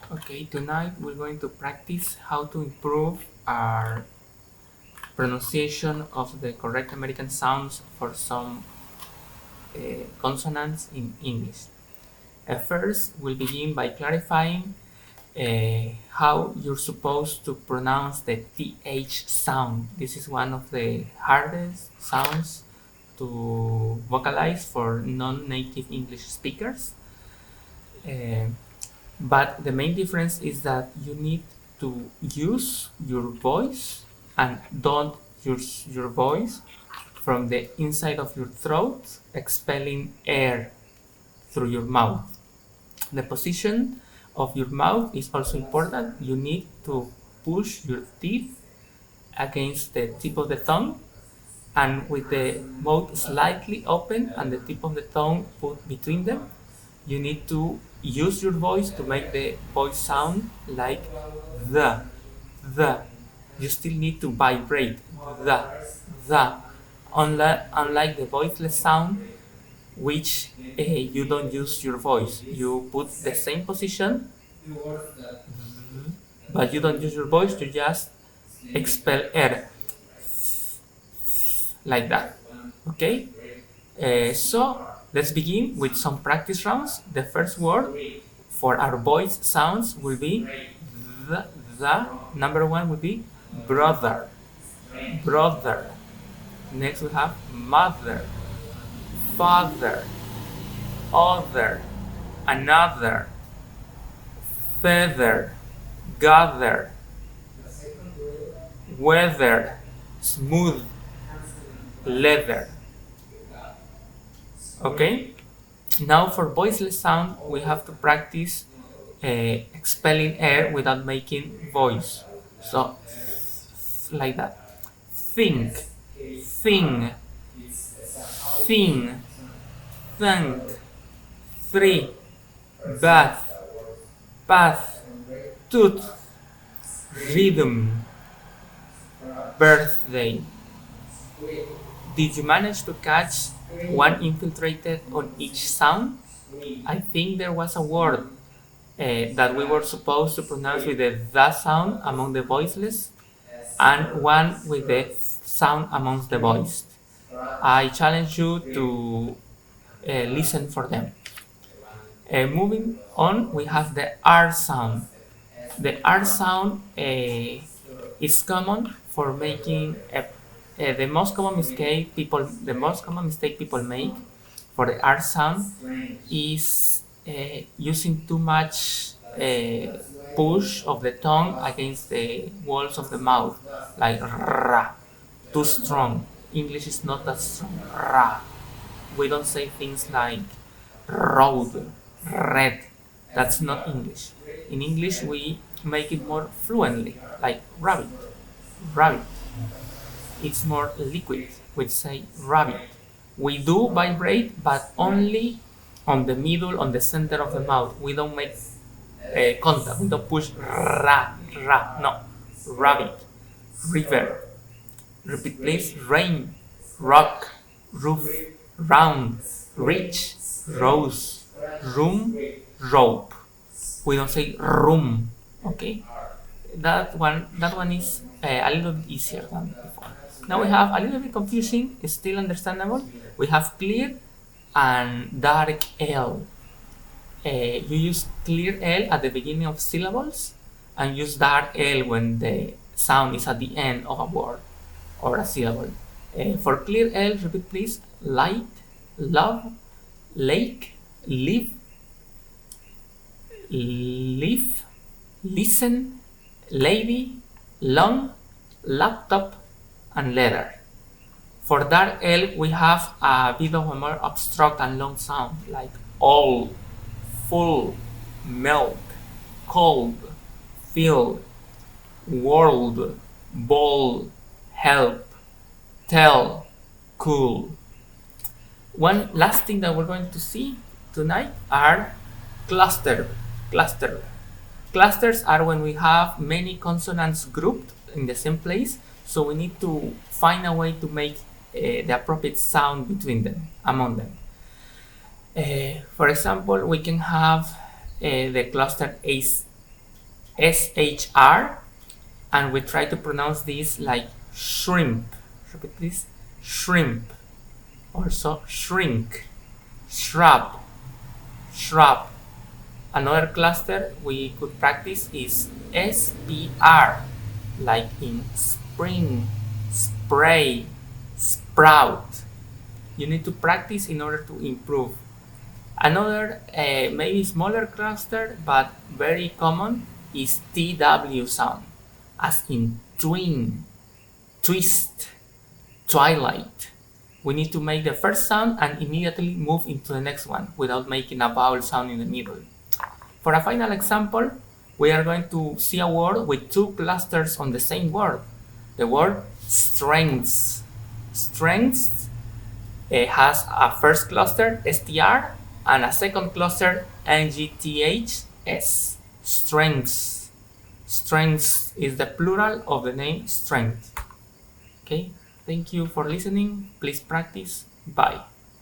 Okay, tonight we're going to practice how to improve our pronunciation of the correct American sounds for some consonants in English. First, we'll begin by clarifying how you're supposed to pronounce the TH sound. This is one of the hardest sounds to vocalize for non-native English speakers. Uh, But the main difference is that you need to use your voice and don't use your voice from the inside of your throat, expelling air through your mouth. The position of your mouth is also important. You need to push your teeth against the tip of the tongue, and with the mouth slightly open and the tip of the tongue put between them, you need to use your voice to make the voice sound like the the. You still need to vibrate the. Unlike the voiceless sound, which you don't use your voice. You put the same position, but you don't use your voice. You just expel air like that. Okay. So let's begin with some practice rounds. The first word for our voice sounds will be the. Number one will be brother, brother. Next we have mother, father, other, another, feather, gather, weather, smooth, leather. Okay. Now for voiceless sound, we have to practice expelling air without making voice. So like that. Think, thing, thing, think, three, bath, path, tooth, rhythm, birthday. Did you manage to catch one infiltrated on each sound? I think there was a word that we were supposed to pronounce with the sound among the voiceless, and one with the sound amongst the voiced. I challenge you to listen for them. Moving on, we have the R sound. The R sound is common for making the most common mistake people make for the R sound is using too much push of the tongue against the walls of the mouth, like ra, too strong. English is not that strong. Ra. We don't say things like road, red. That's not English. In English, we make it more fluently, like rabbit, rabbit. It's more liquid. We say rabbit. We do vibrate, but only on the middle, on the center of the mouth. We don't make contact. We don't push ra, ra. No, rabbit, river. Repeat, please. Rain, rock, roof, round, rich, rose, room, rope. We don't say room. Okay, that one is a little bit easier than before. Now we have a little bit confusing, still understandable. We have clear and dark L. You use clear L at the beginning of syllables and use dark L when the sound is at the end of a word or a syllable. For clear L, repeat please. Light, love, lake, live, leaf, listen, lady, long, laptop, and leather. For dark L, we have a bit of a more abstract and long sound like all, full, milk, cold, field, world, ball, help, tell, cool. One last thing that we're going to see tonight are cluster. Clusters are when we have many consonants grouped in the same place, so we need to find a way to make the appropriate sound between them, among them. For example, we can have the cluster SHR, and we try to pronounce this like shrimp. Repeat please. Shrimp. Also shrink, shrub, shrub. Another cluster we could practice is SPR, like in spring, spray, sprout. You need to practice in order to improve. Another maybe smaller cluster but very common is TW sound, as in twin, twist, twilight. We need to make the first sound and immediately move into the next one without making a vowel sound in the middle. For a final example, we are going to see a word with two clusters on the same word. The word strengths. Strengths has a first cluster, STR, and a second cluster, NGTHS. Strengths. Strengths is the plural of the name strength. Okay, thank you for listening. Please practice. Bye.